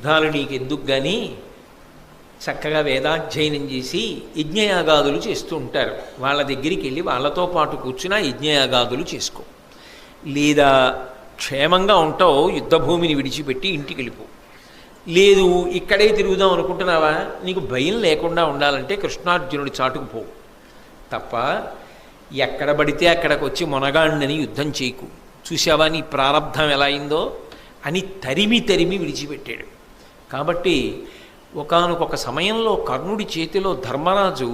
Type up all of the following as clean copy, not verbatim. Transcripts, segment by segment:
యుద్ధాలు నీకెందుకు కానీ చక్కగా వేదాధ్యయనం చేసి యజ్ఞయాగాదులు చేస్తూ ఉంటారు. వాళ్ళ దగ్గరికి వెళ్ళి వాళ్ళతో పాటు కూర్చుని యజ్ఞయాగాదులు చేసుకో. లేదా క్షేమంగా ఉంటావు, యుద్ధభూమిని విడిచిపెట్టి ఇంటికి వెళ్ళిపో. లేదు ఇక్కడే తిరుగుదాం అనుకుంటున్నావా, నీకు భయం లేకుండా ఉండాలంటే కృష్ణార్జునుడి చాటుకు పో తప్ప ఎక్కడ పడితే అక్కడికి వచ్చి మొనగాండని యుద్ధం చేయకు. చూసావా నీ ప్రారంధం ఎలా అయిందో అని తరిమి తరిమి విడిచిపెట్టాడు. కాబట్టి ఒకానొక సమయంలో కర్ణుడి చేతిలో ధర్మరాజు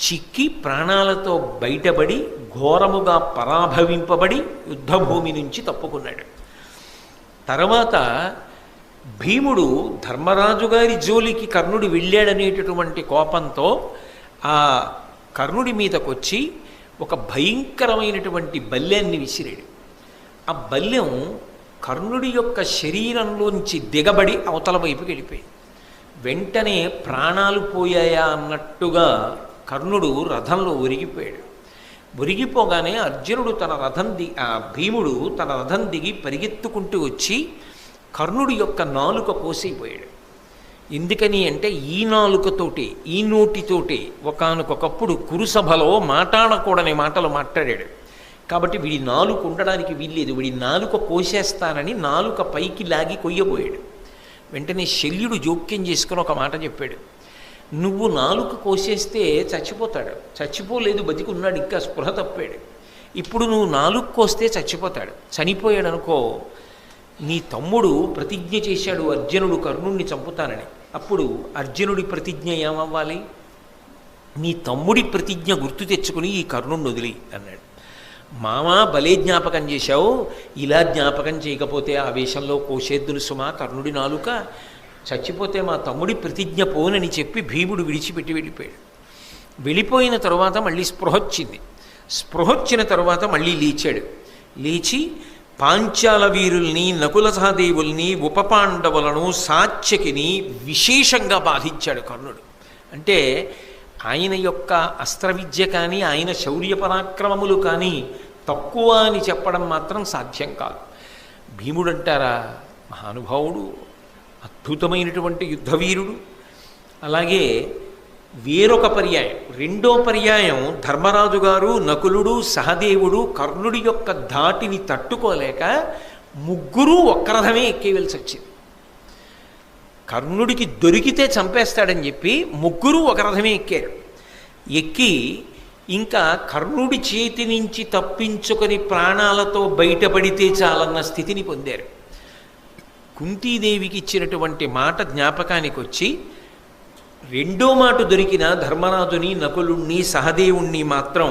చిక్కి ప్రాణాలతో బయటపడి ఘోరముగా పరాభవింపబడి యుద్ధభూమి నుంచి తప్పుకున్నాడు. తర్వాత భీముడు ధర్మరాజు గారి జోలికి కర్ణుడు వెళ్ళాడనేటటువంటి కోపంతో ఆ కర్ణుడి మీదకొచ్చి ఒక భయంకరమైనటువంటి బల్లెన్ని విసిరాడు. ఆ బల్లెం కర్ణుడి యొక్క శరీరంలోంచి దిగబడి అవతల వైపుకి వెళ్ళిపోయింది. వెంటనే ప్రాణాలు పోయాయా అన్నట్టుగా కర్ణుడు రథంలో ఒరిగిపోయాడు. ఒరిగిపోగానే అర్జునుడు భీముడు తన రథం దిగి పరిగెత్తుకుంటూ వచ్చి కర్ణుడి యొక్క నాలుక కోసైపోయాడు. ఎందుకని అంటే ఈ నాలుకతోటి ఈ నోటితోటి ఒకానొకప్పుడు కురుసభలో మాట్లాడకూడని మాటలు మాట్లాడాడు. కాబట్టి వీడి నాలుక ఉండడానికి వీల్లేదు, వీడి నాలుక కోసేస్తానని నాలుక పైకి లాగి కొయ్యబోయాడు. వెంటనే శల్యుడు జోక్యం చేసుకుని ఒక మాట చెప్పాడు, నువ్వు నాలుక కోసేస్తే చచ్చిపోతాడు, చచ్చిపోలేదు బతికున్నాడు, ఇంకా స్పృహ తప్పాడు. ఇప్పుడు నువ్వు నాలుక కోస్తే చచ్చిపోతాడు, చనిపోయాడు అనుకో, నీ తమ్ముడు ప్రతిజ్ఞ చేశాడు అర్జునుడు కర్ణుణ్ణి చంపుతానని, అప్పుడు అర్జునుడి ప్రతిజ్ఞ ఏమవ్వాలి? నీ తమ్ముడి ప్రతిజ్ఞ గుర్తు తెచ్చుకుని ఈ కర్ణుణ్ణి వదిలి అన్నాడు. మామా భలే జ్ఞాపకం చేశావు, ఇలా జ్ఞాపకం చేయకపోతే ఆవేశంలో కోసేద్దును సుమా కర్ణుడి నాలుక, చచ్చిపోతే మా తమ్ముడి ప్రతిజ్ఞ పోనని చెప్పి భీముడు విడిచిపెట్టి వెళ్ళిపోయాడు. వెళ్ళిపోయిన తరువాత మళ్ళీ స్పృహొచ్చిన తరువాత మళ్ళీ లేచాడు. లేచి పాంచాల వీరుల్ని నకుల సహదేవుల్ని ఉపపాండవులను సాత్యకిని విశేషంగా బాధించాడు కర్ణుడు. అంటే ఆయన యొక్క అస్త్రవిద్య కానీ ఆయన శౌర్య పరాక్రమములు కానీ తక్కువ అని చెప్పడం మాత్రం సాధ్యం కాదు. భీముడు అంటారా మహానుభావుడు, అద్భుతమైనటువంటి యుద్ధవీరుడు. అలాగే వేరొక పర్యాయం, రెండో పర్యాయం ధర్మరాజు గారు నకులుడు సహదేవుడు కర్ణుడి యొక్క ధాటిని తట్టుకోలేక ముగ్గురు ఒక్క రథమే ఎక్కేవలసి వచ్చింది. కర్ణుడికి దొరికితే చంపేస్తాడని చెప్పి ముగ్గురు ఒక రథమే ఎక్కారు. ఎక్కి ఇంకా కర్ణుడి చేతి నుంచి తప్పించుకొని ప్రాణాలతో బయటపడితే చాలన్న స్థితిని పొందారు. కుంతీదేవికి ఇచ్చినటువంటి మాట జ్ఞాపకానికి వచ్చి రెండో మాట దొరికిన ధర్మరాజుని నకులుణ్ణి సహదేవుణ్ణి మాత్రం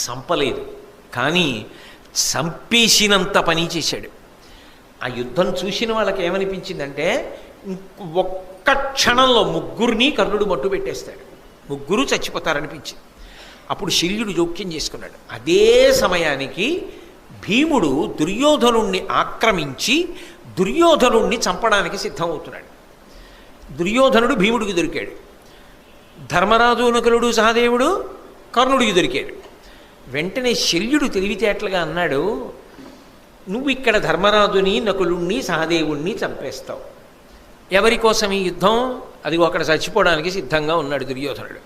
చంపలేదు, కానీ చంపేసినంత పని చేశాడు. ఆ యుద్ధం చూసిన వాళ్ళకి ఏమనిపించిందంటే ఒక్క క్షణంలో ముగ్గురిని కర్ణుడు మట్టు పెట్టేస్తాడు, ముగ్గురు చచ్చిపోతారనిపించింది. అప్పుడు శల్యుడు జోక్యం చేసుకున్నాడు. అదే సమయానికి భీముడు దుర్యోధనుణ్ణి ఆక్రమించి దుర్యోధనుణ్ణి చంపడానికి సిద్ధమవుతున్నాడు. దుర్యోధనుడు భీముడికి దొరికాడు, ధర్మరాజు నకులుడు సహదేవుడు కర్ణుడికి దొరికాడు. వెంటనే శల్యుడు తెలివితేటలుగా అన్నాడు, నువ్వు ఇక్కడ ధర్మరాజుని నకులుణ్ణి సహదేవుణ్ణి చంపేస్తావు, ఎవరి కోసం ఈ యుద్ధం? అది అక్కడ చచ్చిపోవడానికి సిద్ధంగా ఉన్నాడు దుర్యోధనుడు.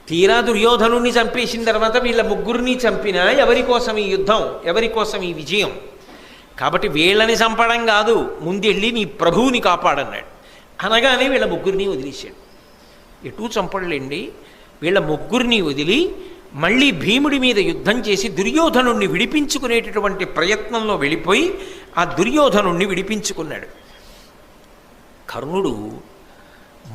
తీరా దుర్యోధనుణ్ణి చంపేసిన తర్వాత వీళ్ళ ముగ్గురిని చంపినా ఎవరి కోసం ఈ యుద్ధం, ఎవరి కోసం ఈ విజయం? కాబట్టి వీళ్ళని చంపడం కాదు, ముందెళ్ళి నీ ప్రభువుని కాపాడన్నాడు. అనగానే వీళ్ళ ముగ్గురిని వదిలేశాడు. ఎటూ చంపడలేండి, వీళ్ళ ముగ్గురిని వదిలి మళ్ళీ భీముడి మీద యుద్ధం చేసి దుర్యోధనుణ్ణి విడిపించుకునేటటువంటి ప్రయత్నంలో వెళ్ళిపోయి ఆ దుర్యోధనుణ్ణి విడిపించుకున్నాడు. కర్ణుడు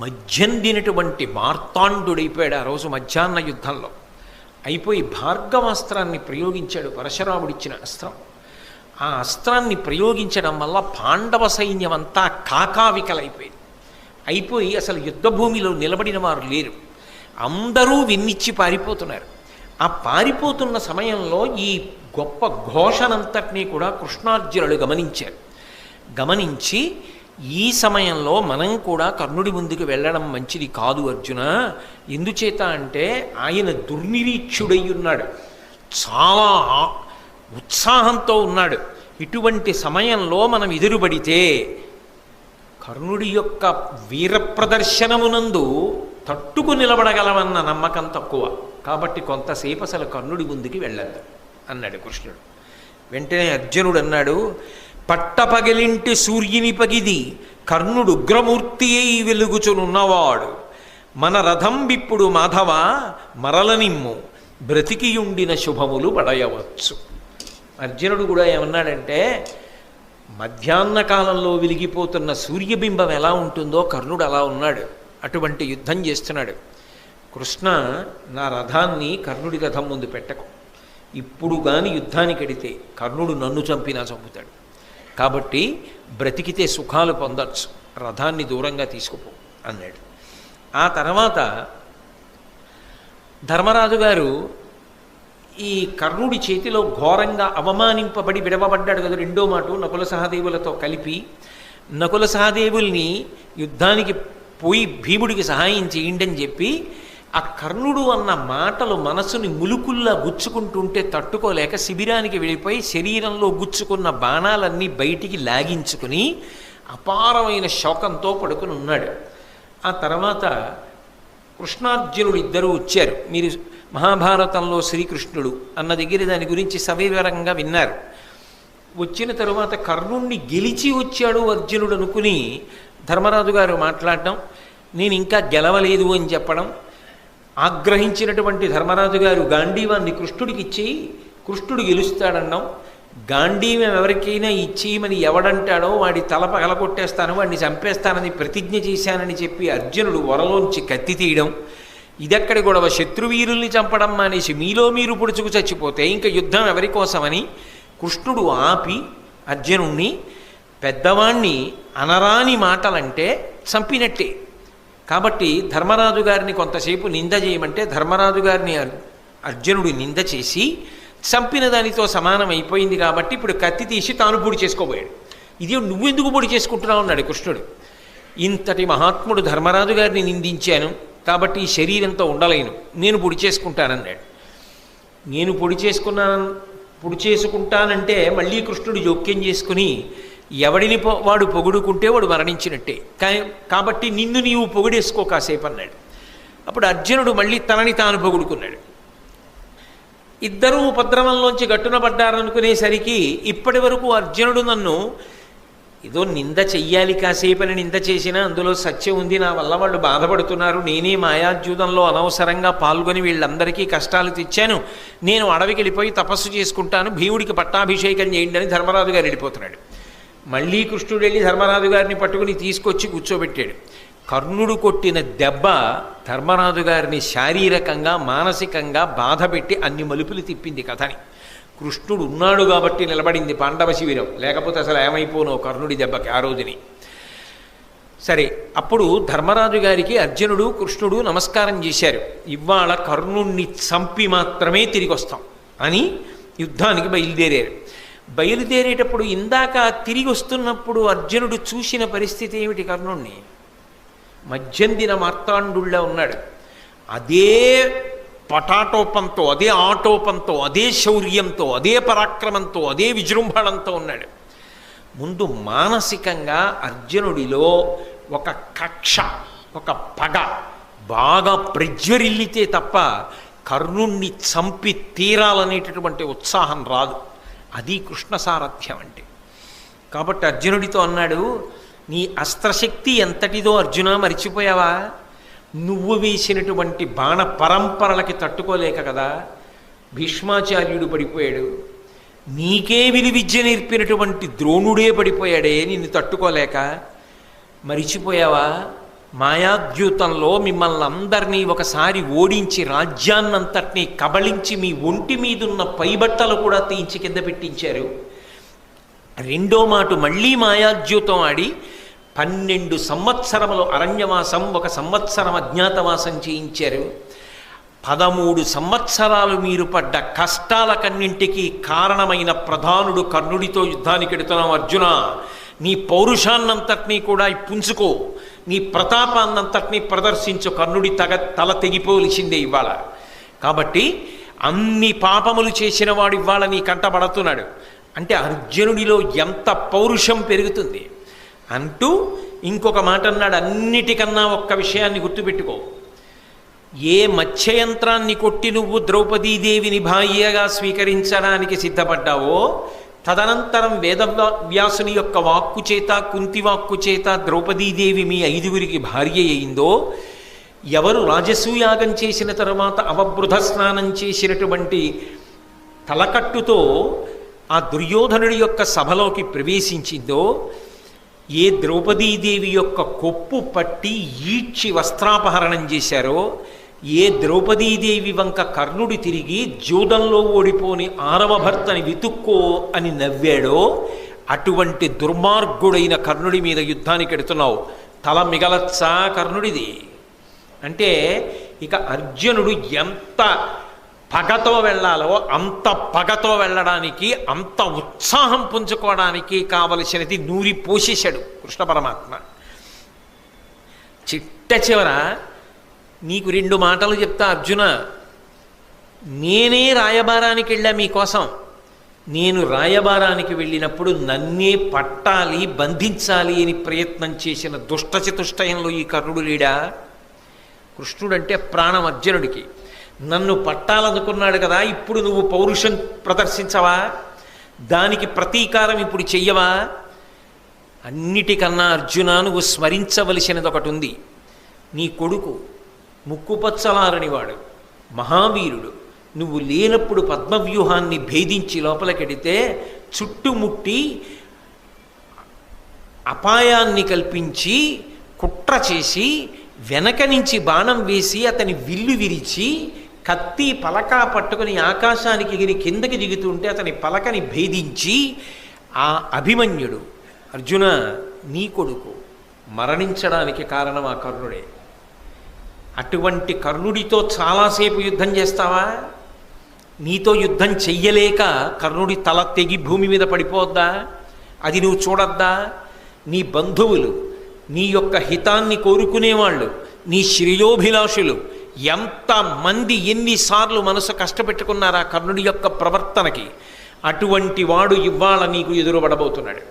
మధ్యందినటువంటి మార్తాండుడైపోయాడు ఆ రోజు మధ్యాహ్న యుద్ధంలో. అయిపోయి భార్గవాస్త్రాన్ని ప్రయోగించాడు, పరశురాముడిచ్చిన అస్త్రం. ఆ అస్త్రాన్ని ప్రయోగించడం వల్ల పాండవ సైన్యం అంతా కాకావికలైపోయింది. అయిపోయి అసలు యుద్ధభూమిలో నిలబడిన వారు లేరు, అందరూ విన్నిచ్చి పారిపోతున్నారు. ఆ పారిపోతున్న సమయంలో ఈ గొప్ప ఘోషనంతటినీ కూడా కృష్ణార్జునుడు గమనించారు. గమనించి ఈ సమయంలో మనం కూడా కర్ణుడి ముందుకు వెళ్ళడం మంచిది కాదు అర్జున, ఎందుచేత అంటే ఆయన దుర్నిరీక్షుడై ఉన్నాడు, చాలా ఉత్సాహంతో ఉన్నాడు. ఇటువంటి సమయంలో మనం ఎదురుబడితే కర్ణుడి యొక్క వీర ప్రదర్శనమునందు తట్టుకు నిలబడగలమన్న నమ్మకం తక్కువ, కాబట్టి కొంతసేపు అసలు కర్ణుడి ముందుకి వెళ్ళద్దు అన్నాడు కృష్ణుడు. వెంటనే అర్జునుడు అన్నాడు, పట్టపగిలింటి సూర్యుని పగిది కర్ణుడు ఉగ్రమూర్తి అయి వెలుగుచునున్నవాడు, మన రథం విప్పుడు మాధవ మరలనిమ్ము, బ్రతికియుండిన శుభములు పడయవచ్చు. అర్జునుడు కూడా ఏమన్నాడంటే, మధ్యాహ్న కాలంలో వెలిగిపోతున్న సూర్యబింబం ఎలా ఉంటుందో కర్ణుడు అలా ఉన్నాడు, అటువంటి యుద్ధం చేస్తున్నాడు. కృష్ణ, నా రథాన్ని కర్ణుడి రథం ముందు పెట్టకు, ఇప్పుడు కానీ యుద్ధానికి ఎడితే కర్ణుడు నన్ను చంపినా చంపుతాడు, కాబట్టి బ్రతికితే సుఖాలు పొందొచ్చు, రథాన్ని దూరంగా తీసుకుపో అన్నాడు. ఆ తర్వాత ధర్మరాజు గారు ఈ కర్ణుడి చేతిలో ఘోరంగా అవమానింపబడి విడవబడ్డాడు కదా రెండో మాట, నకుల సహదేవులతో కలిపి. నకుల సహదేవుల్ని యుద్ధానికి పోయి భీముడికి సహాయం చేయండి అని చెప్పి ఆ కర్ణుడు అన్న మాటలు మనసుని ములుకుల్లా గుచ్చుకుంటుంటే తట్టుకోలేక శిబిరానికి వెళ్ళిపోయి శరీరంలో గుచ్చుకున్న బాణాలన్నీ బయటికి లాగించుకుని అపారమైన శోకంతో పడుకుని ఉన్నాడు. ఆ తర్వాత కృష్ణార్జునుడు ఇద్దరూ వచ్చారు. మీరు మహాభారతంలో శ్రీకృష్ణుడు అన్న దగ్గర దాని గురించి సవివరంగా విన్నారు. వచ్చిన తరువాత కర్ణుణ్ణి గెలిచి వచ్చాడు అర్జునుడు అనుకుని ధర్మరాజు గారు మాట్లాడడం, నేను ఇంకా గెలవలేదు అని చెప్పడం. ఆగ్రహించినటువంటి ధర్మరాజు గారు గాంధీవాన్ని కృష్ణుడికి ఇచ్చి కృష్ణుడు గెలుస్తాడన్నాం, గాంధీవం ఎవరికైనా ఇచ్చేయమని ఎవడంటాడో వాడి తల పగలగొట్టేస్తాను, వాడిని చంపేస్తానని ప్రతిజ్ఞ చేశానని చెప్పి అర్జునుడు వరలోంచి కత్తి తీయడం. ఇదెక్కడి గొడవ, శత్రువీరుల్ని చంపడం మానేసి మీలో మీరు పొడుచుకు చచ్చిపోతే ఇంకా యుద్ధం ఎవరి కోసమని కృష్ణుడు ఆపి అర్జునుణ్ణి, పెద్దవాణ్ణి అనరాని మాటలంటే చంపినట్టే, కాబట్టి ధర్మరాజు గారిని కొంతసేపు నింద చేయమంటే ధర్మరాజు గారిని అర్జునుడు నింద చేసి చంపిన దానితో సమానం అయిపోయింది, కాబట్టి ఇప్పుడు కత్తి తీసి తాను పొడి చేసుకోబోయాడు. ఇది నువ్వెందుకు పొడి చేసుకుంటున్నావు అన్నాడు కృష్ణుడు. ఇంతటి మహాత్ముడు ధర్మరాజు గారిని నిందించాను కాబట్టి ఈ శరీరంతో ఉండలేను, నేను పొడి చేసుకుంటానన్నాడు. నేను పొడి చేసుకుంటానంటే మళ్ళీ కృష్ణుడు జోక్యం చేసుకుని, ఎవడిని వాడు పొగుడుకుంటే వాడు మరణించినట్టే, కాబట్టి నిన్ను నీవు పొగిడేసుకో కాసేపు అన్నాడు. అప్పుడు అర్జునుడు మళ్ళీ తనని తాను పొగుడుకున్నాడు. ఇద్దరూ ఉపద్రవంలోంచి గట్టున పడ్డారనుకునేసరికి ఇప్పటి వరకు అర్జునుడు నన్ను ఏదో నింద చెయ్యాలి కాసేపని నింద చేసినా అందులో సత్యం ఉంది, నా వల్ల వాళ్ళు బాధపడుతున్నారు, నేనే మాయాద్యూతంలో అనవసరంగా పాల్గొని వీళ్ళందరికీ కష్టాలు తెచ్చాను, నేను అడవికి వెళ్ళిపోయి తపస్సు చేసుకుంటాను, భీముడికి పట్టాభిషేకం చేయండి అని ధర్మరాజు గారు వెళ్ళిపోతున్నాడు. మళ్ళీ కృష్ణుడు వెళ్ళి ధర్మరాజు గారిని పట్టుకుని తీసుకొచ్చి కూర్చోబెట్టాడు. కర్ణుడు కొట్టిన దెబ్బ ధర్మరాజు గారిని శారీరకంగా మానసికంగా బాధపెట్టి అన్ని మలుపులు తిప్పింది కథని. కృష్ణుడు ఉన్నాడు కాబట్టి నిలబడింది పాండవ శిబిరం, లేకపోతే అసలు ఏమైపోనో కర్ణుడి దెబ్బకి ఆ రోజుని. సరే, అప్పుడు ధర్మరాజు గారికి అర్జునుడు కృష్ణుడు నమస్కారం చేశారు. ఇవాళ కర్ణుణ్ణి చంపి మాత్రమే తిరిగి వస్తాం అని యుద్ధానికి బయలుదేరారు. బయలుదేరేటప్పుడు ఇందాక తిరిగి వస్తున్నప్పుడు అర్జునుడు చూసిన పరిస్థితి ఏమిటి? కర్ణుణ్ణి మధ్యందిన మార్తాండుళ్ళ ఉన్నాడు. అదే పటాటోపంతో, అదే ఆటోపంతో, అదే శౌర్యంతో, అదే పరాక్రమంతో, అదే విజృంభణంతో ఉన్నాడు. ముందు మానసికంగా అర్జునుడిలో ఒక కక్ష, ఒక పగ బాగా ప్రజ్వరిల్లితే తప్ప కర్ణుణ్ణి చంపి తీరాలనేటటువంటి ఉత్సాహం రాదు. అది కృష్ణ సారథ్యం అంటే. కాబట్టి అర్జునుడితో అన్నాడు, నీ అస్త్రశక్తి ఎంతటిదో అర్జున మరిచిపోయావా? నువ్వు వేసినటువంటి బాణ పరంపరలకి తట్టుకోలేక కదా భీష్మాచార్యుడు పడిపోయాడు, నీకే విలువిద్య నేర్పినటువంటి ద్రోణుడే పడిపోయాడే నిన్ను తట్టుకోలేక. మరిచిపోయావా? మాయాద్యూతంలో మిమ్మల్ని అందరినీ ఒకసారి ఓడించి రాజ్యాన్నంతటినీ కబళించి మీ ఒంటి మీదున్న పైబట్టలు కూడా తీయించి కింద పెట్టించారు. రెండో మాట మళ్ళీ మాయాద్యూతం ఆడి 12 సంవత్సరములు అరణ్యవాసం, 1 సంవత్సరం అజ్ఞాతవాసం చేయించారు. 13 సంవత్సరాలు మీరు పడ్డ కష్టాలకన్నింటికీ కారణమైన ప్రధానుడు కర్ణుడితో యుద్ధానికి ఎడుతున్నాం అర్జున. నీ పౌరుషాన్నంతటినీ కూడా పుంజుకో, నీ ప్రతాపాన్నంతటినీ ప్రదర్శించు, కర్ణుడి తల తెగిపోలిసిందే ఇవాళ. కాబట్టి అన్ని పాపములు చేసిన వాడు ఇవాళ నీ కంటపడుతున్నాడు అంటే అర్జునుడిలో ఎంత పౌరుషం పెరుగుతుంది అంటూ ఇంకొక మాట అన్నాడు, అన్నిటికన్నా ఒక్క విషయాన్ని గుర్తుపెట్టుకో. ఏ మత్స్యయంత్రాన్ని కొట్టి నువ్వు ద్రౌపదీదేవిని భార్యగా స్వీకరించడానికి సిద్ధపడ్డావో, తదనంతరం వేదవ్యాసుని యొక్క వాక్కు చేత, కుంతి వాక్కు చేత ద్రౌపదీదేవి మీ 5గురికి భార్య అయిందో, ఎవరు రాజసూయాగం చేసిన తర్వాత అవబృధ స్నానం చేసినటువంటి తలకట్టుతో ఆ దుర్యోధనుడి యొక్క సభలోకి ప్రవేశించిందో, ఏ ద్రౌపదీదేవి యొక్క కొప్పు పట్టి ఈడ్చి వస్త్రాపహరణం చేశారో, ఏ ద్రౌపదీదేవి వంక కర్ణుడి తిరిగి జూదంలో ఓడిపోని 6వ భర్తని వెతుక్కో అని నవ్వాడో, అటువంటి దుర్మార్గుడైన కర్ణుడి మీద యుద్ధానికి ఎడుతున్నావు. తల మిగలచ్చా కర్ణుడిది అంటే, ఇక అర్జునుడు ఎంత పగతో వెళ్ళాలో అంత పగతో వెళ్ళడానికి, అంత ఉత్సాహం పుంజుకోవడానికి కావలసినది నూరి పోసేశాడు కృష్ణ పరమాత్మ. చిట్ట చివర నీకు 2 మాటలు చెప్తా అర్జున, నేనే రాయబారానికి వెళ్ళా మీకోసం. నేను రాయబారానికి వెళ్ళినప్పుడు నన్నే పట్టాలి, బంధించాలి అని ప్రయత్నం చేసిన దుష్టచతుష్టయంలో ఈ కర్ణుడు లేడా? కృష్ణుడంటే ప్రాణం అర్జునుడికి. నన్ను పట్టాలనుకున్నాడు కదా, ఇప్పుడు నువ్వు పౌరుషం ప్రదర్శించవా? దానికి ప్రతీకారం ఇప్పుడు చెయ్యవా? అన్నిటికన్నా అర్జున, నువ్వు స్మరించవలసినది ఒకటి ఉంది. నీ కొడుకు ముక్కుపచ్చలారనివాడు, మహావీరుడు. నువ్వు లేనప్పుడు పద్మవ్యూహాన్ని భేదించి లోపలికెడితే చుట్టుముట్టి అపాయాన్ని కల్పించి కుట్ర చేసి వెనక నుంచి బాణం వేసి అతని విల్లు విరిచి కత్తి పలక పట్టుకుని ఆకాశానికి ఎగిరి కిందకి దిగుతుంటే అతని పలకని భేదించి ఆ అభిమన్యుడు, అర్జున నీ కొడుకు మరణించడానికి కారణం ఆ కర్ణుడే. అటువంటి కర్ణుడితో చాలాసేపు యుద్ధం చేస్తావా? నీతో యుద్ధం చెయ్యలేక కర్ణుడి తల తెగి భూమి మీద పడిపోద్దా? అది నువ్వు చూడద్దా? నీ బంధువులు, నీ యొక్క హితాన్ని కోరుకునేవాళ్ళు, నీ శ్రేయోభిలాషులు ఎంతమంది ఎన్నిసార్లు మనసు కష్టపెట్టుకున్నారా కర్ణుడి యొక్క ప్రవర్తనకి? అటువంటి వాడు ఇవాళ నీకు ఎదురుపడబోతున్నాడు.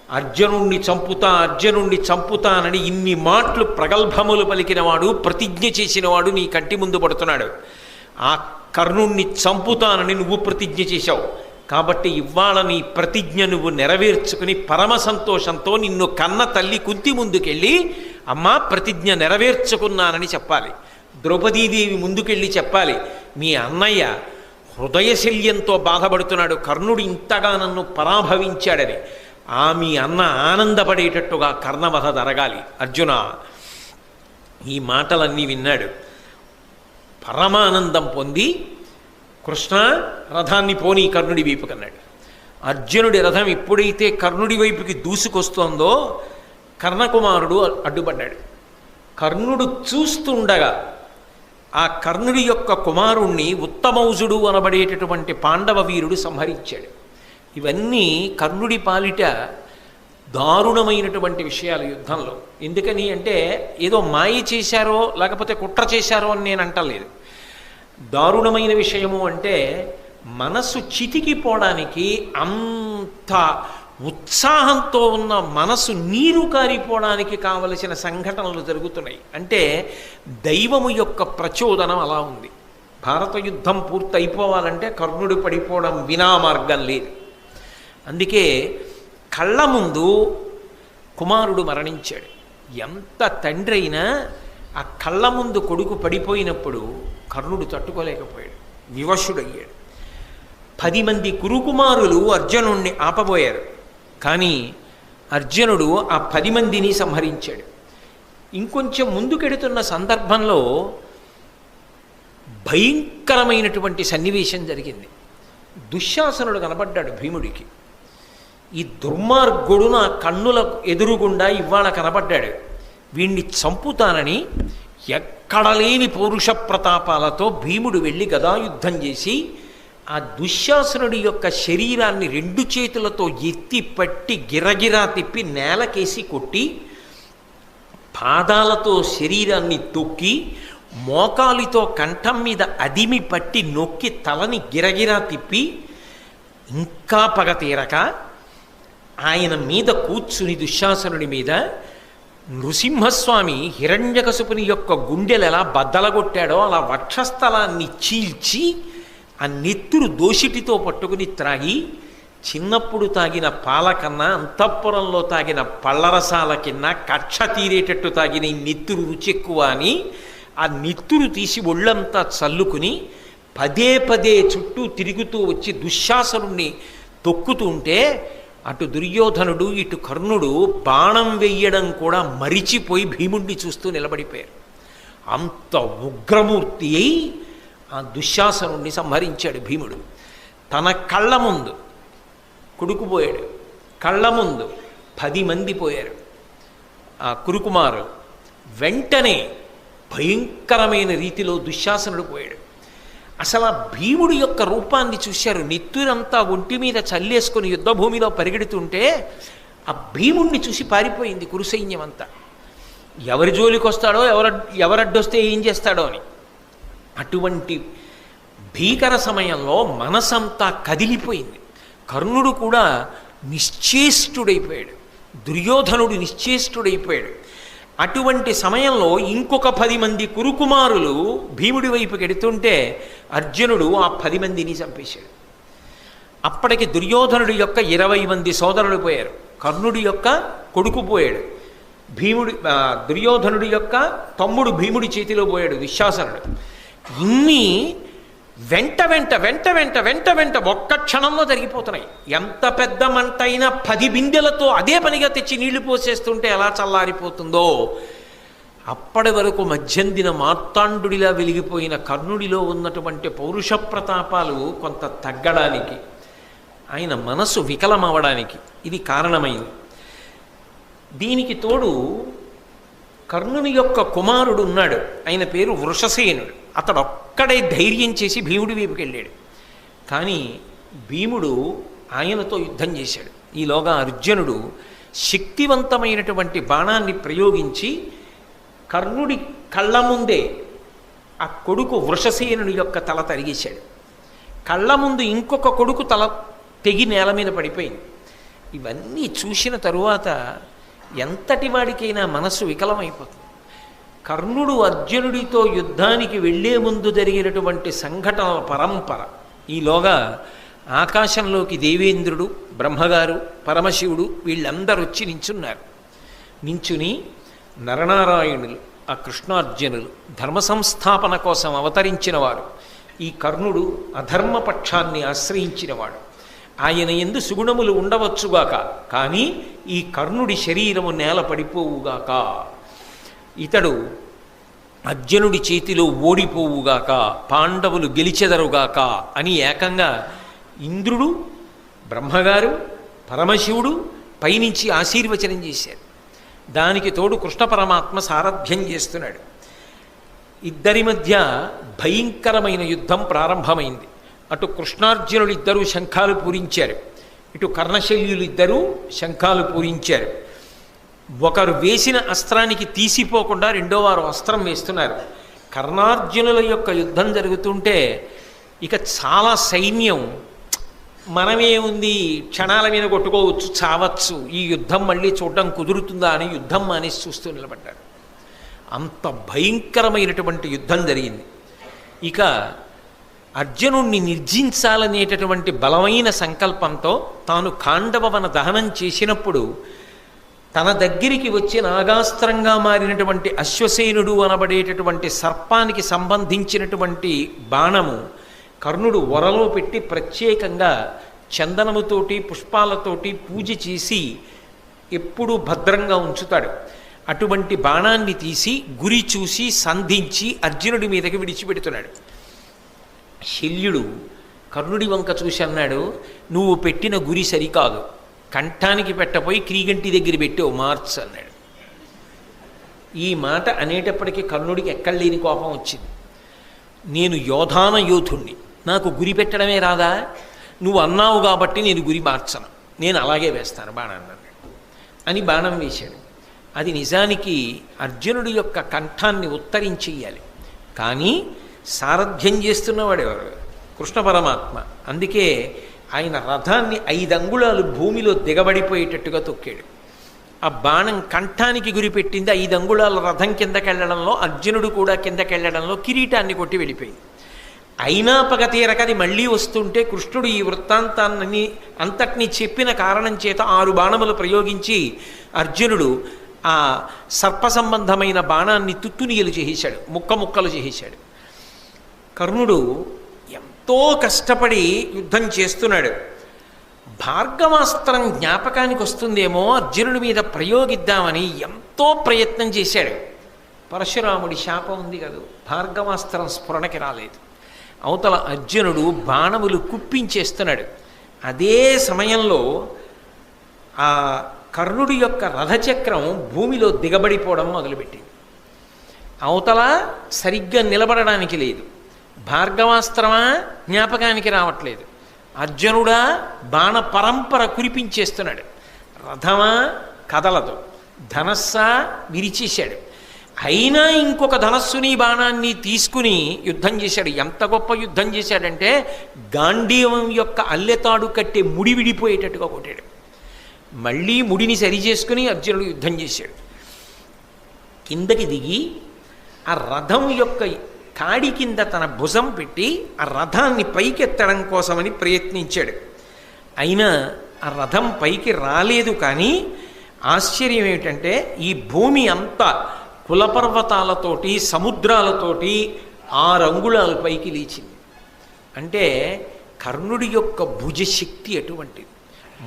అర్జునుణ్ణి చంపుతా, అర్జునుణ్ణి చంపుతానని ఇన్ని మాటలు ప్రగల్భములు పలికినవాడు, ప్రతిజ్ఞ చేసినవాడు నీ కంటి ముందు పడుతున్నాడు. ఆ కర్ణుణ్ణి చంపుతానని నువ్వు ప్రతిజ్ఞ చేశావు కాబట్టి ఇవాళ నీ ప్రతిజ్ఞ నువ్వు నెరవేర్చుకుని పరమ సంతోషంతో నిన్ను కన్న తల్లి కుంతి ముందుకెళ్ళి, అమ్మా ప్రతిజ్ఞ నెరవేర్చుకున్నానని చెప్పాలి. ద్రౌపదీదేవి ముందుకెళ్ళి చెప్పాలి, మీ అన్నయ్య హృదయశల్యంతో బాధపడుతున్నాడు, కర్ణుడు ఇంతగా నన్ను పరాభవించాడని. మీ అన్న ఆనందపడేటట్టుగా కర్ణవధ జరగాలి. అర్జున ఈ మాటలన్నీ విన్నాడు, పరమానందం పొంది కృష్ణ రథాన్ని పోనీ కర్ణుడి వైపుకి అన్నాడు. అర్జునుడి రథం ఎప్పుడైతే కర్ణుడి వైపుకి దూసుకొస్తోందో కర్ణకుమారుడు అడ్డుపడ్డాడు. కర్ణుడు చూస్తుండగా ఆ కర్ణుడి యొక్క కుమారుణ్ణి ఉత్తమౌజుడు అనబడేటటువంటి పాండవ వీరుడు సంహరించాడు. ఇవన్నీ కర్ణుడి పాలిట దారుణమైనటువంటి విషయాలు యుద్ధంలో. ఎందుకని అంటే ఏదో మాయ చేశారో లేకపోతే కుట్ర చేశారో అని నేను అంటలేదు. దారుణమైన విషయము అంటే మనసు చితికిపోవడానికి, అంత ఉత్సాహంతో ఉన్న మనసు నీరు కారిపోవడానికి కావలసిన సంఘటనలు జరుగుతున్నాయి. అంటే దైవము యొక్క ప్రచోదనం అలా ఉంది. భారత యుద్ధం పూర్తి అయిపోవాలంటే కర్ణుడు పడిపోవడం వినా మార్గం లేదు. అందుకే కళ్ళ ముందు కుమారుడు మరణించాడు. ఎంత తండ్రి అయినా ఆ కళ్ళ ముందు కొడుకు పడిపోయినప్పుడు కర్ణుడు తట్టుకోలేకపోయాడు, వివశుడయ్యాడు. 10 మంది కురుకుమారులు అర్జునుణ్ణి ఆపబోయారు, కానీ అర్జునుడు ఆ 10 మందిని సంహరించాడు. ఇంకొంచెం ముందుకెడుతున్న సందర్భంలో భయంకరమైనటువంటి సన్నివేశం జరిగింది. దుశ్శాసనుడు కనబడ్డాడు భీముడికి. ఈ దుర్మార్గుడు నా కన్నులకు ఎదురుగుండా ఇవాళ కనబడ్డాడు, వీణ్ణి చంపుతానని ఎక్కడలేని పౌరుష ప్రతాపాలతో భీముడు వెళ్ళి గదాయుద్ధం చేసి ఆ దుశ్శాసనుడి యొక్క శరీరాన్ని 2 చేతులతో ఎత్తి పట్టి గిరగిరా తిప్పి నేలకేసి కొట్టి, పాదాలతో శరీరాన్ని తొక్కి, మోకాలితో కంఠం మీద అదిమి పట్టి నొక్కి తలని గిరగిరా తిప్పి, ఇంకా పగ తీరక ఆయన మీద కూర్చుని దుశ్శాసనుడి మీద నృసింహస్వామి హిరణ్యకశిపుని యొక్క గుండెలు ఎలా బద్దలగొట్టాడో అలా వక్షస్థలాన్ని చీల్చి ఆ నెత్తురు దోషిటితో పట్టుకుని త్రాగి, చిన్నప్పుడు తాగిన పాల కన్నా అంతఃపురంలో తాగిన పళ్ళరసాల కింద కక్ష తీరేటట్టు తాగిన ఈ నెత్తురు రుచి ఎక్కువ అని ఆ నెత్తురు తీసి ఒళ్ళంతా చల్లుకుని పదే పదే చుట్టూ తిరుగుతూ వచ్చి దుశ్శాసనుణ్ణి తొక్కుతుంటే అటు దుర్యోధనుడు ఇటు కర్ణుడు బాణం వెయ్యడం కూడా మరిచిపోయి భీముణ్ణి చూస్తూ నిలబడిపోయారు. అంత ఉగ్రమూర్తి అయి ఆ దుశ్శాసనుణ్ణి సంహరించాడు భీముడు. తన కళ్ళ ముందు కొడుకు పోయాడు, కళ్ళ ముందు 10 మంది పోయారు ఆ కురుకుమారు. వెంటనే భయంకరమైన రీతిలో దుశ్శాసనుడు పోయాడు. అసలు ఆ భీముడి యొక్క రూపాన్ని చూశారు. నెత్తురంతా ఒంటి మీద చల్లేసుకుని యుద్ధభూమిలో పరిగెడుతుంటే ఆ భీముడిని చూసి పారిపోయింది కురుసైన్యం అంతా. ఎవరి జోలికి వస్తాడో, ఎవరడ్డొస్తే ఏం చేస్తాడో అని. అటువంటి భీకర సమయంలో మనసంతా కదిలిపోయింది. కర్ణుడు కూడా నిశ్చేష్టుడైపోయాడు, దుర్యోధనుడు నిశ్చేష్టుడైపోయాడు. అటువంటి సమయంలో ఇంకొక 10 మంది కురుకుమారులు భీముడి వైపుకి ఎడుతుంటే అర్జునుడు ఆ 10 మందిని చంపేశాడు. అప్పటికి దుర్యోధనుడి యొక్క 20 మంది సోదరులు పోయారు, కర్ణుడి యొక్క కొడుకు పోయాడు, దుర్యోధనుడి యొక్క తమ్ముడు భీముడి చేతిలో పోయాడు దుశ్శాసనుడు. ఇన్ని వెంట వెంట వెంట వెంట వెంట వెంట ఒక్క క్షణంలో జరిగిపోతున్నాయి. ఎంత పెద్ద మంట అయినా 10 బిందెలతో అదే పనిగా తెచ్చి నీళ్లు పోసేస్తుంటే ఎలా చల్లారిపోతుందో, అప్పటి వరకు మధ్యందిన మార్తాండుడిలా వెలిగిపోయిన కర్ణుడిలో ఉన్నటువంటి పౌరుష ప్రతాపాలు కొంత తగ్గడానికి, ఆయన మనసు వికలమవడానికి ఇది కారణమైంది. దీనికి తోడు కర్ణుని యొక్క కుమారుడు ఉన్నాడు, ఆయన పేరు వృషసేనుడు. అతడు ఒక్కడే ధైర్యం చేసి భీముడి వైపుకి వెళ్ళాడు. కానీ భీముడు ఆయనతో యుద్ధం చేశాడు. ఈలోగా అర్జునుడు శక్తివంతమైనటువంటి బాణాన్ని ప్రయోగించి కర్ణుడి కళ్ళ ముందే ఆ కొడుకు వృషసేనుడి యొక్క తల తరిగేశాడు. కళ్ళ ముందు ఇంకొక కొడుకు తల తెగి నేల మీద పడిపోయింది. ఇవన్నీ చూసిన తరువాత ఎంతటి వాడికైనా మనస్సు వికలమైపోతుంది. కర్ణుడు అర్జునుడితో యుద్ధానికి వెళ్లే ముందు జరిగినటువంటి సంఘటనల పరంపర. ఈలోగా ఆకాశంలోకి దేవేంద్రుడు, బ్రహ్మగారు, పరమశివుడు వీళ్ళందరూ వచ్చి నించున్నారు. నించుని నరనారాయణులు, ఆ కృష్ణార్జునులు ధర్మ సంస్థాపన కోసం అవతరించిన వారు. ఈ కర్ణుడు అధర్మపక్షాన్ని ఆశ్రయించినవాడు. ఆయన యందు సుగుణములు ఉండవచ్చుగాక, కానీ ఈ కర్ణుడి శరీరము నేల పడిపోవుగాక, ఇతడు అర్జునుడి చేతిలో ఓడిపోవుగాక, పాండవులు గెలిచెదరుగాక అని ఏకంగా ఇంద్రుడు, బ్రహ్మగారు, పరమశివుడు పైనుంచి ఆశీర్వచనం చేశారు. దానికి తోడు కృష్ణ పరమాత్మ సారథ్యం చేస్తున్నాడు. ఇద్దరి మధ్య భయంకరమైన యుద్ధం ప్రారంభమైంది. అటు కృష్ణార్జునులు ఇద్దరూ శంఖాలు పూరించారు, ఇటు కర్ణశల్యులు ఇద్దరూ శంఖాలు పూరించారు. ఒకరు వేసిన అస్త్రానికి తీసిపోకుండా రెండో వారు అస్త్రం వేస్తున్నారు. కర్ణార్జునుల యొక్క యుద్ధం జరుగుతుంటే ఇక చాలా సైన్యం మనమే ఉంది, క్షణాల మీద కొట్టుకోవచ్చు, చావచ్చు, ఈ యుద్ధం మళ్ళీ చూడడం కుదురుతుందా అని యుద్ధం మానేసి చూస్తూ నిలబడ్డారు. అంత భయంకరమైనటువంటి యుద్ధం జరిగింది. ఇక అర్జునుణ్ణి నిర్జించాలనేటటువంటి బలమైన సంకల్పంతో తాను ఖాండవవన దహనం చేసినప్పుడు తన దగ్గరికి వచ్చి నాగాస్త్రంగా మారినటువంటి అశ్వసేనుడు అనబడేటటువంటి సర్పానికి సంబంధించినటువంటి బాణము కర్ణుడు వరలో పెట్టి ప్రత్యేకంగా చందనముతోటి పుష్పాలతోటి పూజ చేసి ఎప్పుడూ భద్రంగా ఉంచుతాడు. అటువంటి బాణాన్ని తీసి గురి చూసి సంధించి అర్జునుడి మీదకి విడిచిపెడుతున్నాడు. శల్యుడు కర్ణుడి వంక చూసి అన్నాడు, నువ్వు పెట్టిన గురి సరికాదు, కంఠానికి పెట్టపోయి క్రీగంటి దగ్గర పెట్టావు, మార్చ్ అన్నాడు. ఈ మాట అనేటప్పటికీ కర్ణుడికి ఎక్కడలేని కోపం వచ్చింది. నేను యోధాన యోధుణ్ణి, నాకు గురి పెట్టడమే రాదా? నువ్వు అన్నావు కాబట్టి నేను గురి మార్చను, నేను అలాగే వేస్తాను బాణాన్ని అని బాణం వేశాడు. అది నిజానికి అర్జునుడి యొక్క కంఠాన్ని ఉత్తరించేయాలి, కానీ సారథ్యం చేస్తున్నవాడు ఎవరు? కృష్ణ పరమాత్మ. అందుకే ఆయన రథాన్ని 5 అంగుళాలు భూమిలో దిగబడిపోయేటట్టుగా తొక్కాడు. ఆ బాణం కంఠానికి గురిపెట్టింది. 5 అంగుళాల రథం కిందకెళ్లడంలో, అర్జునుడు కూడా కిందకెళ్లడంలో కిరీటాన్ని కొట్టి వెళ్ళిపోయింది. అయినా పగతీరక అది మళ్ళీ వస్తుంటే కృష్ణుడు ఈ వృత్తాంతాన్ని అంతటినీ చెప్పిన కారణం చేత 6 బాణములు ప్రయోగించి అర్జునుడు ఆ సర్ప సంబంధమైన బాణాన్ని తుత్తునియలు చేసేశాడు, ముక్కలు చేసేశాడు. కర్ణుడు ఎంతో కష్టపడి యుద్ధం చేస్తున్నాడు. భార్గవాస్త్రం జ్ఞాపకానికి వస్తుందేమో అర్జునుడి మీద ప్రయోగిద్దామని ఎంతో ప్రయత్నం చేశాడు. పరశురాముడి శాపం ఉంది కదా, భార్గవాస్త్రం స్ఫురణకి రాలేదు. అవతల అర్జునుడు బాణములు కుప్పించేస్తున్నాడు. అదే సమయంలో ఆ కర్ణుడి యొక్క రథచక్రం భూమిలో దిగబడిపోవడం మొదలుపెట్టింది. అవతల సరిగ్గా నిలబడడానికి లేదు. భార్గవాస్త్రమా జ్ఞాపకానికి రావట్లేదు. అర్జునుడా బాణ పరంపర కురిపించేస్తున్నాడు. రథమా కదలదు. ధనస్సా విరిచేశాడు. అయినా ఇంకొక ధనస్సుని బాణాన్ని తీసుకుని యుద్ధం చేశాడు. ఎంత గొప్ప యుద్ధం చేశాడంటే గాంధీవం యొక్క అల్లెతాడు కట్టే ముడి విడిపోయేటట్టుగా కొట్టాడు. మళ్ళీ ముడిని సరిచేసుకుని అర్జునుడు యుద్ధం చేశాడు. కిందకి దిగి ఆ రథం యొక్క కాడి కింద తన భుజం పెట్టి ఆ రథాన్ని పైకెత్తడం కోసమని ప్రయత్నించాడు. అయినా ఆ రథం పైకి రాలేదు. కానీ ఆశ్చర్యం ఏమిటంటే ఈ భూమి అంతా కులపర్వతాలతోటి సముద్రాలతోటి 6 అంగుళాల పైకి లేచింది. అంటే కర్ణుడి యొక్క భుజశక్తి అటువంటిది.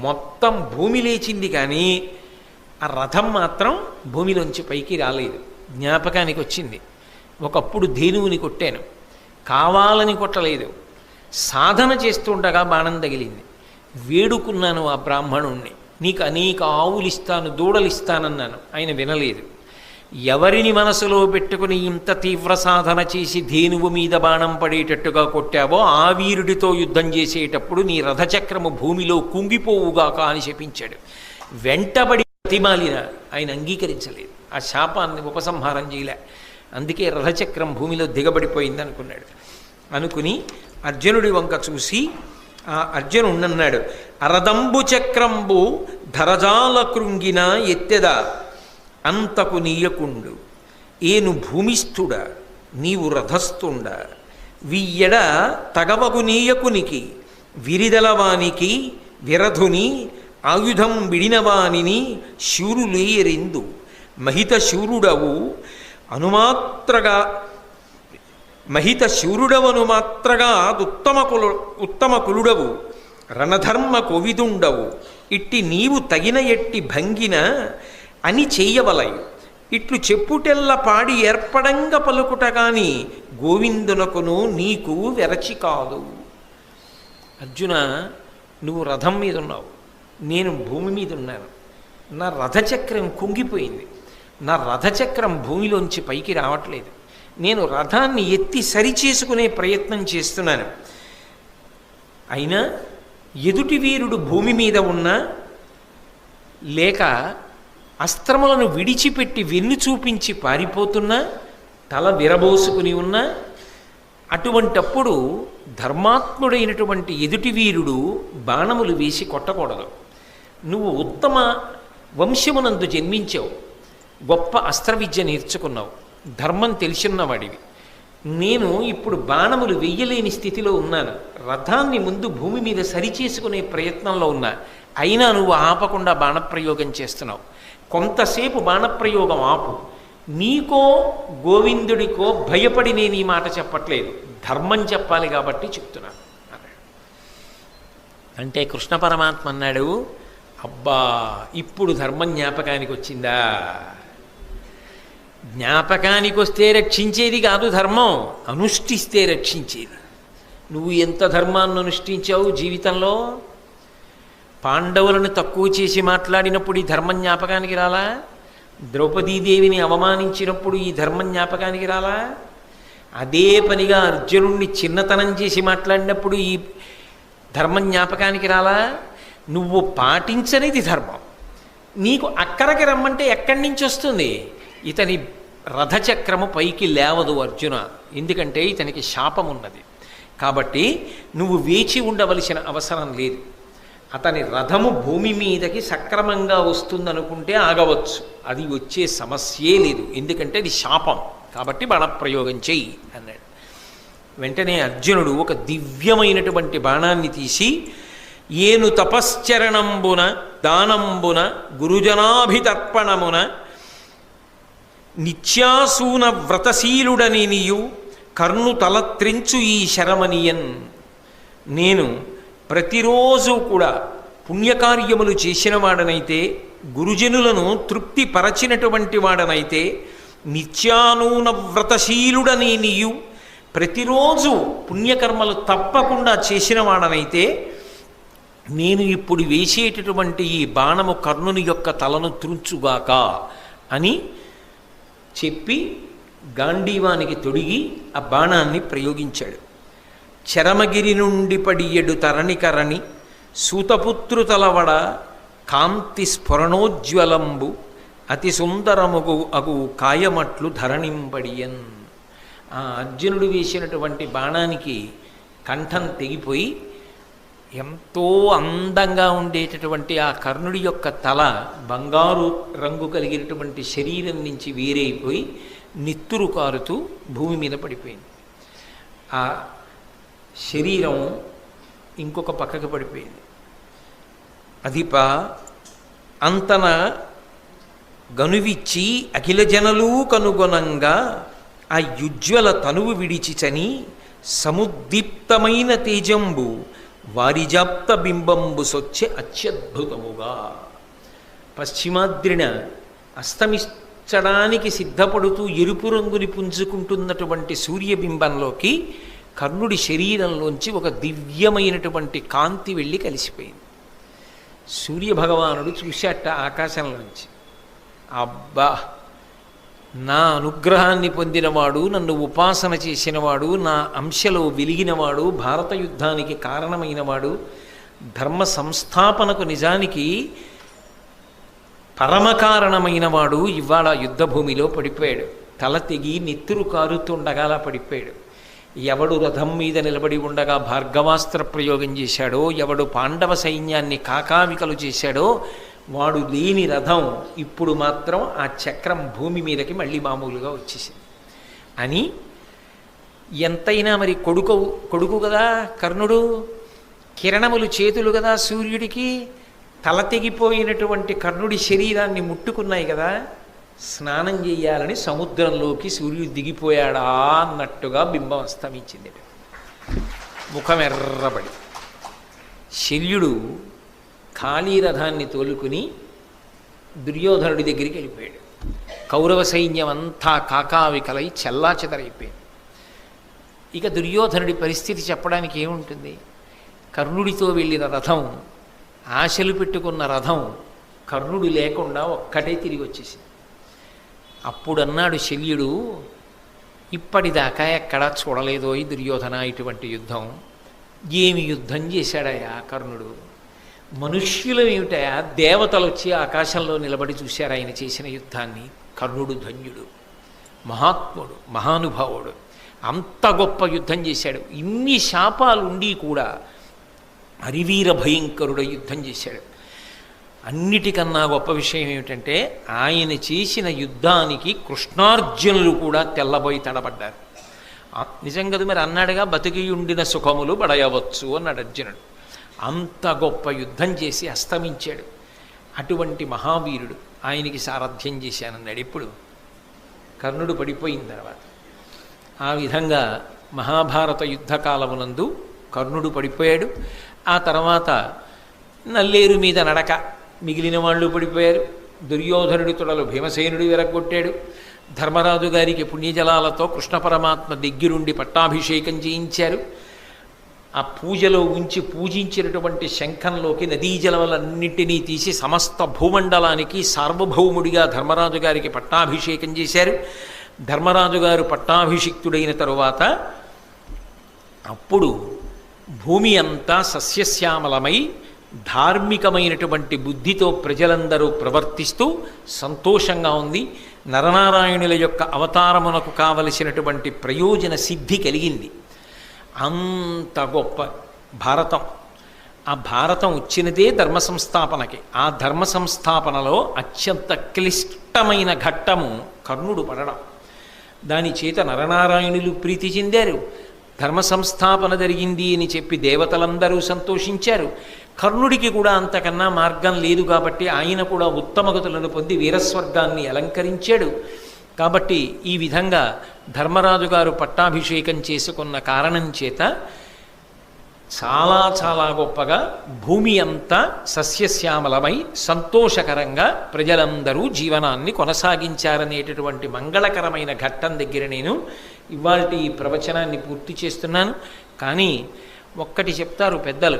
మొత్తం భూమి లేచింది కానీ ఆ రథం మాత్రం భూమిలోంచి పైకి రాలేదు. జ్ఞాపకానికి వచ్చింది. ఒకప్పుడు ధేనువుని కొట్టాను, కావాలని కొట్టలేదు, సాధన చేస్తుండగా బాణం తగిలింది. వేడుకున్నాను ఆ బ్రాహ్మణుణ్ణి, నీకు అనేక ఆవులు ఇస్తాను, దూడలు ఇస్తానన్నాను. ఆయన వినలేదు. ఎవరిని మనసులో పెట్టుకుని ఇంత తీవ్ర సాధన చేసి ధేనువు మీద బాణం పడేటట్టుగా కొట్టావో ఆ వీరుడితో యుద్ధం చేసేటప్పుడు నీ రథచక్రము భూమిలో కుంగిపోవుగాక అని శపించాడు. వెంటబడి ప్రతిమాలిన ఆయన అంగీకరించలేదు. ఆ శాపాన్ని ఉపసంహారం చేయలే. అందుకే రథచక్రం భూమిలో దిగబడిపోయింది అనుకున్నాడు. అనుకుని అర్జునుడి వంక చూసి ఆ అర్జునుడన్నాడు, అరదంబు చక్రంబు ధరజాల కృంగిన ఎత్తెద అంతకు నీయకుండు, ఏను భూమిస్థుడ నీవు రథస్థుండ, వియ్యడ తగవగు నీయకునికి విరిదలవానికి విరధుని ఆయుధం విడినవానిని శూరులేయరెందు, మహిత శూరుడవు మాత్రగా ఉత్తమ కులుడవు రణధర్మ కోవిదుండవు, ఇట్టి నీవు తగిన ఎట్టి భంగిన అని చెయ్యవలయు, ఇట్లు చెప్పుటెల్ల పాడి ఏర్పడంగ పలుకుట గాని గోవిందునకును నీకు వెరచి కాదు. అర్జున, నువ్వు రథం మీద ఉన్నావు, నేను భూమి మీద ఉన్నాను. నా రథచక్రం కుంగిపోయింది. నా రథచక్రం భూమిలోంచి పైకి రావట్లేదు. నేను రథాన్ని ఎత్తి సరిచేసుకునే ప్రయత్నం చేస్తున్నాను. అయినా ఎదుటి వీరుడు భూమి మీద ఉన్నా లేక అస్త్రములను విడిచిపెట్టి వెన్ను చూపించి పారిపోతున్నా, తల విరబోసుకుని ఉన్నా, అటువంటప్పుడు ధర్మాత్ముడైనటువంటి ఎదుటి వీరుడు బాణములు వేసి కొట్టకూడదు. నువ్వు ఉత్తమ వంశమునందు జన్మించావు, గొప్ప అస్త్ర విద్య నేర్చుకున్నావు, ధర్మం తెలిసిన్నవాడివి. నేను ఇప్పుడు బాణములు వెయ్యలేని స్థితిలో ఉన్నాను. రథాన్ని ముందు భూమి మీద సరిచేసుకునే ప్రయత్నంలో ఉన్నా, అయినా నువ్వు ఆపకుండా బాణప్రయోగం చేస్తున్నావు. కొంతసేపు బాణప్రయోగం ఆపు. నీకో గోవిందుడికో భయపడి నేను ఈ మాట చెప్పట్లేదు, ధర్మం చెప్పాలి కాబట్టి చెప్తున్నాను అన్నాడు. అంటే కృష్ణ పరమాత్మ అన్నాడు, అబ్బా ఇప్పుడు ధర్మం జ్ఞాపకానికి వచ్చిందా? జ్ఞాపకానికి వస్తే రక్షించేది కాదు ధర్మం, అనుష్ఠిస్తే రక్షించేది. నువ్వు ఎంత ధర్మాన్ని అనుష్ఠించావు జీవితంలో? పాండవులను తక్కువ చేసి మాట్లాడినప్పుడు ఈ ధర్మం జ్ఞాపకానికి రాలా? ద్రౌపదీదేవిని అవమానించినప్పుడు ఈ ధర్మం జ్ఞాపకానికి రాలా? అదే పనిగా అర్జునుడిని చిన్నతనం చేసి మాట్లాడినప్పుడు ఈ ధర్మం జ్ఞాపకానికి రాలా? నువ్వు పాటించనిది ధర్మం. నీకు అక్కడికి రమ్మంటే ఎక్కడి నుంచి వస్తుంది? ఇతని రథచక్రము పైకి లేవదు అర్జున, ఎందుకంటే ఇతనికి శాపం ఉన్నది. కాబట్టి నువ్వు వేచి ఉండవలసిన అవసరం లేదు. అతని రథము భూమి మీదకి సక్రమంగా వస్తుందనుకుంటే ఆగవచ్చు, అది వచ్చే సమస్యే లేదు, ఎందుకంటే అది శాపం, కాబట్టి బాణప్రయోగం చెయ్యి అన్నాడు. వెంటనే అర్జునుడు ఒక దివ్యమైనటువంటి బాణాన్ని తీసి, ఏను తపశ్చరణంబున దానంబున గురుజనాభితర్పణమున నిత్యాసూన వ్రతశీలుడనినియు కర్ణు తలత్రించు ఈ శరమనియన్. నేను ప్రతిరోజు కూడా పుణ్యకార్యములు చేసిన వాడనైతే, గురుజనులను తృప్తిపరచినటువంటి వాడనైతే, నిత్యానూన వ్రతశీలుడనినియు ప్రతిరోజు పుణ్యకర్మలు తప్పకుండా చేసిన వాడనైతే, నేను ఇప్పుడు వేసేటటువంటి ఈ బాణము కర్ణుని యొక్క తలను త్రుంచుగాక అని చెప్పి గాంధీవానికి తొడిగి ఆ బాణాన్ని ప్రయోగించాడు. చరమగిరి నుండి పడియడు తరణికరణి సూతపుత్రు తలవడ కాంతి స్ఫురణోజ్వలంబు అతి సుందరముగు అగు కాయమట్లు ధరణింపడియన్. ఆ అర్జునుడు వేసినటువంటి బాణానికి కంఠం తెగిపోయి ఎంతో అందంగా ఉండేటటువంటి ఆ కర్ణుడి యొక్క తల బంగారు రంగు కలిగినటువంటి శరీరం నుంచి వేరైపోయి నిత్తురు కారుతూ భూమి మీద పడిపోయింది. ఆ శరీరం ఇంకొక పక్కకు పడిపోయింది. అధిప అంతన గనువిచ్చి అఖిల జనలు కనుగొనంగా ఆ యుజ్వల తనువు విడిచిచని సముద్దీప్తమైన తేజంబు వారిజాప్త బింబంబు సొచ్చే అత్యద్భుతముగా. పశ్చిమాద్రిన అస్తమించడానికి సిద్ధపడుతూ ఎరుపు రంగుని పుంజుకుంటున్నటువంటి సూర్యబింబంలోకి కర్ణుడి శరీరంలోంచి ఒక దివ్యమైనటువంటి కాంతి వెళ్ళి కలిసిపోయింది. సూర్యభగవానుడు చూశాట ఆకాశంలోంచి, అబ్బా, నా అనుగ్రహాన్ని పొందినవాడు, నన్ను ఉపాసన చేసినవాడు, నా అంశలో వెలిగినవాడు, భారత యుద్ధానికి కారణమైనవాడు, ధర్మ సంస్థాపనకు నిజానికి పరమకారణమైనవాడు ఇవాళ యుద్ధభూమిలో పడిపోయాడు. తల తెగి నెత్తురు కారుతుండగా అలా పడిపోయాడు. ఎవడు రథం మీద నిలబడి ఉండగా భార్గవాస్త్ర ప్రయోగం చేశాడో, ఎవడు పాండవ సైన్యాన్ని కాకావికలు చేశాడో, వాడు లేని రథం ఇప్పుడు మాత్రం ఆ చక్రం భూమి మీదకి మళ్ళీ మామూలుగా వచ్చేసింది అని. ఎంతైనా మరి కొడుకు కదా కర్ణుడు, కిరణములు చేతులు కదా సూర్యుడికి, తల తెగిపోయినటువంటి కర్ణుడి శరీరాన్ని ముట్టుకున్నాయి కదా, స్నానం చేయాలని సముద్రంలోకి సూర్యుడు దిగిపోయాడా అన్నట్టుగా బింబం అస్తమించింది. ముఖం ఎర్రబడి శల్యుడు ఖాళీ రథాన్ని తోలుకుని దుర్యోధనుడి దగ్గరికి వెళ్ళిపోయాడు. కౌరవ సైన్యం అంతా కాకావికలై చెల్లాచెదరైపోయింది. ఇక దుర్యోధనుడి పరిస్థితి చెప్పడానికి ఏముంటుంది? కర్ణుడితో వెళ్ళిన రథం, ఆశలు పెట్టుకున్న రథం కర్ణుడు లేకుండా ఒక్కటే తిరిగి వచ్చేసింది. అప్పుడు అన్నాడు శల్యుడు, ఇప్పటిదాకా ఎక్కడా చూడలేదో ఈ దుర్యోధన ఇటువంటి యుద్ధం. ఏమి యుద్ధం చేశాడయా కర్ణుడు! మనుష్యులు ఏమిటయా, దేవతలు వచ్చి ఆకాశంలో నిలబడి చూశారు ఆయన చేసిన యుద్ధాన్ని. కర్ణుడు ధన్యుడు, మహాత్ముడు, మహానుభావుడు, అంత గొప్ప యుద్ధం చేశాడు. ఇన్ని శాపాలు ఉండి కూడా హరివీర భయంకరుడు యుద్ధం చేశాడు. అన్నిటికన్నా గొప్ప విషయం ఏమిటంటే ఆయన చేసిన యుద్ధానికి కృష్ణార్జునులు కూడా తెల్లబోయి తడబడ్డారు. నిజంగా మరి అన్నాడుగా, బతికియుండిన సుఖములు బడయవచ్చు అన్నాడు అర్జునుడు. అంత గొప్ప యుద్ధం చేసి అస్తమించాడు. అటువంటి మహావీరుడు ఆయనకి సారథ్యం చేశానన్నాడు. ఇప్పుడు కర్ణుడు పడిపోయిన తర్వాత ఆ విధంగా మహాభారత యుద్ధకాలమునందు కర్ణుడు పడిపోయాడు. ఆ తర్వాత నల్లేరు మీద నడక, మిగిలిన వాళ్ళు పడిపోయారు. దుర్యోధనుడి తొడలు భీమసేనుడు విరగొట్టాడు. ధర్మరాజు గారికి పుణ్యజలాలతో కృష్ణ పరమాత్మ దగ్గరుండి పట్టాభిషేకం చేయించారు. ఆ పూజలో ఉంచి పూజించినటువంటి శంఖంలోకి నదీ జలములన్నింటినీ తీసి సమస్త భూమండలానికి సార్వభౌముడిగా ధర్మరాజు గారికి పట్టాభిషేకం చేశారు. ధర్మరాజు గారు పట్టాభిషిక్తుడైన తరువాత అప్పుడు భూమి అంతా సస్యశ్యామలమై ధార్మికమైనటువంటి బుద్ధితో ప్రజలందరూ ప్రవర్తిస్తూ సంతోషంగా ఉంది. నరనారాయణుల యొక్క అవతారమునకు కావలసినటువంటి ప్రయోజన సిద్ధి కలిగింది. అంత గొప్ప భారతం. ఆ భారతం వచ్చినదే ధర్మ సంస్థాపనకి. ఆ ధర్మ సంస్థాపనలో అత్యంత క్లిష్టమైన ఘట్టము కర్ణుడు పడడం. దాని చేత నరనారాయణులు ప్రీతి చెందారు. ధర్మ సంస్థాపన జరిగింది అని చెప్పి దేవతలందరూ సంతోషించారు. కర్ణుడికి కూడా అంతకన్నా మార్గం లేదు కాబట్టి ఆయన కూడా ఉత్తమగతులను పొంది వీరస్వర్గాన్ని అలంకరించాడు. కాబట్టి ఈ విధంగా ధర్మరాజు గారు పట్టాభిషేకం చేసుకున్న కారణం చేత చాలా చాలా గొప్పగా భూమి అంతా సస్యశ్యామలమై సంతోషకరంగా ప్రజలందరూ జీవనాన్ని కొనసాగించారనేటటువంటి మంగళకరమైన ఘట్టం దగ్గర నేను ఇవాల్టి ఈ ప్రవచనాన్ని పూర్తి చేస్తున్నాను. కానీ ఒక్కటి చెప్తారు పెద్దలు,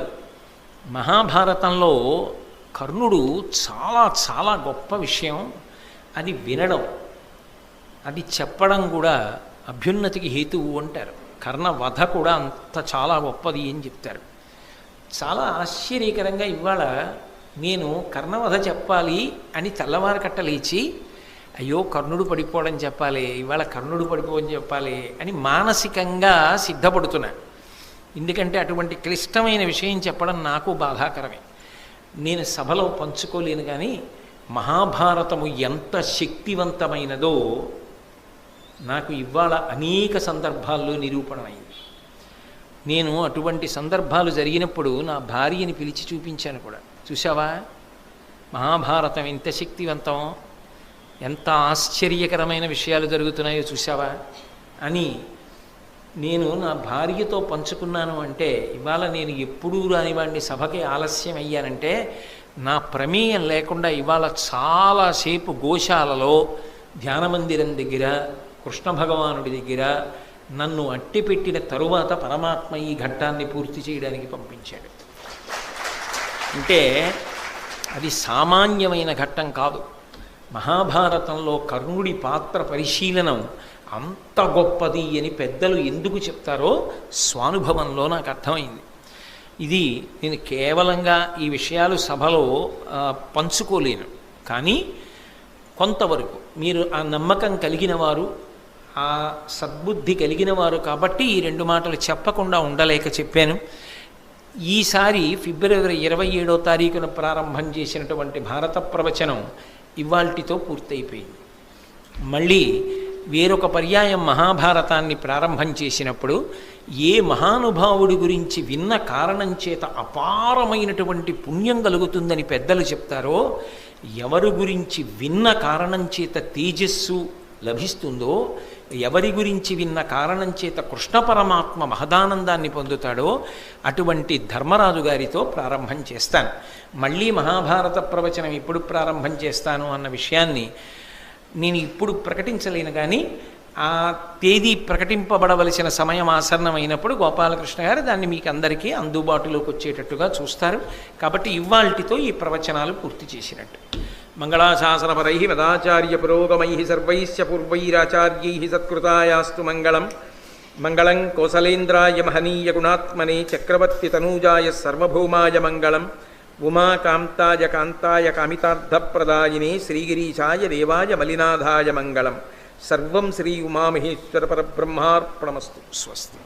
మహాభారతంలో కర్ణుడు చాలా చాలా గొప్ప విషయం, అది వినడం, అది చెప్పడం కూడా అభ్యున్నతికి హేతువు అంటారు. కర్ణవధ కూడా అంత చాలా గొప్పది అని చెప్తారు. చాలా ఆశ్చర్యకరంగా ఇవాళ నేను కర్ణవధ చెప్పాలి అని తెల్లవారు కట్టలేచి అయ్యో కర్ణుడు పడిపోవడం చెప్పాలి, ఇవాళ కర్ణుడు పడిపోవడం చెప్పాలి అని మానసికంగా సిద్ధపడుతున్నా. ఎందుకంటే అటువంటి క్లిష్టమైన విషయం చెప్పడం నాకు బాధాకరమే. నేను సభలో పంచుకోలేను. కానీ మహాభారతము ఎంత శక్తివంతమైనదో నాకు ఇవాళ అనేక సందర్భాల్లో నిరూపణమైంది. నేను అటువంటి సందర్భాలు జరిగినప్పుడు నా భార్యని పిలిచి చూపించాను కూడా. చూసావా మహాభారతం ఎంత శక్తివంతం, ఎంత ఆశ్చర్యకరమైన విషయాలు జరుగుతున్నాయో చూసావా అని నేను నా భార్యతో పంచుకున్నాను. అంటే ఇవాళ నేను ఎప్పుడూ రానివాడిని సభకి ఆలస్యం అయ్యానంటే నా ప్రమేయం లేకుండా ఇవాళ చాలాసేపు గోశాలలో ధ్యానమందిరం దగ్గర కృష్ణ భగవానుడి దగ్గర నన్ను అట్టిపెట్టిన తరువాత పరమాత్మ ఈ ఘట్టాన్ని పూర్తి చేయడానికి పంపించాడు. అంటే అది సామాన్యమైన ఘట్టం కాదు. మహాభారతంలో కర్ణుడి పాత్ర పరిశీలనం అంత గొప్పది అని పెద్దలు ఎందుకు చెప్తారో స్వానుభవంలో నాకు అర్థమైంది. ఇది నేను కేవలంగా ఈ విషయాలు సభలో పంచుకోలేను. కానీ కొంతవరకు మీరు ఆ నమ్మకం కలిగిన వారు, ఆ సద్బుద్ధి కలిగిన వారు కాబట్టి ఈ రెండు మాటలు చెప్పకుండా ఉండలేక చెప్పాను. ఈసారి ఫిబ్రవరి 27వ తారీఖున ప్రారంభం చేసినటువంటి భారత ప్రవచనం ఇవాల్టితో పూర్తయిపోయింది. మళ్ళీ వేరొక పర్యాయం మహాభారతాన్ని ప్రారంభం చేసినప్పుడు ఏ మహానుభావుడి గురించి విన్న కారణం చేత అపారమైనటువంటి పుణ్యం కలుగుతుందని పెద్దలు చెప్తారో, ఎవరి గురించి విన్న కారణం చేత తేజస్సు లభిస్తుందో, ఎవరి గురించి విన్న కారణం చేత కృష్ణ పరమాత్మ మహదానందాన్ని పొందుతాడో అటువంటి ధర్మరాజు గారితో ప్రారంభం చేస్తాను. మళ్ళీ మహాభారత ప్రవచనం ఎప్పుడు ప్రారంభం చేస్తాను అన్న విషయాన్ని నేను ఇప్పుడు ప్రకటించలేను. కానీ ఆ తేదీ ప్రకటింపబడవలసిన సమయం ఆసన్నమైనప్పుడు గోపాలకృష్ణ గారు దాన్ని మీకు అందరికీ అందుబాటులోకి వచ్చేటట్టుగా చూస్తారు. కాబట్టి ఇవాల్టితో ఈ ప్రవచనాలు పూర్తి చేసినట్టు. మంగళాశాసనపరై మదాచార్య పురోగమై సర్వైశ్చ పూర్వైరాచార్యై సత్కృతాయాస్తు మంగళం. మంగళం కోసలేంద్రాయ మహనీయ గుణాత్మనే చక్రవర్తి తనూజాయ సర్వభౌమాయ మంగళం. ఉమాకాంతాయ కాంతాయ కామితార్థప్రదాయినే శ్రీగిరీశాయ దేవాయ మలినాథాయ మంగళం. సర్వం శ్రీ ఉమామహేశ్వర పరబ్రహ్మార్పణమస్తు. స్వస్తి.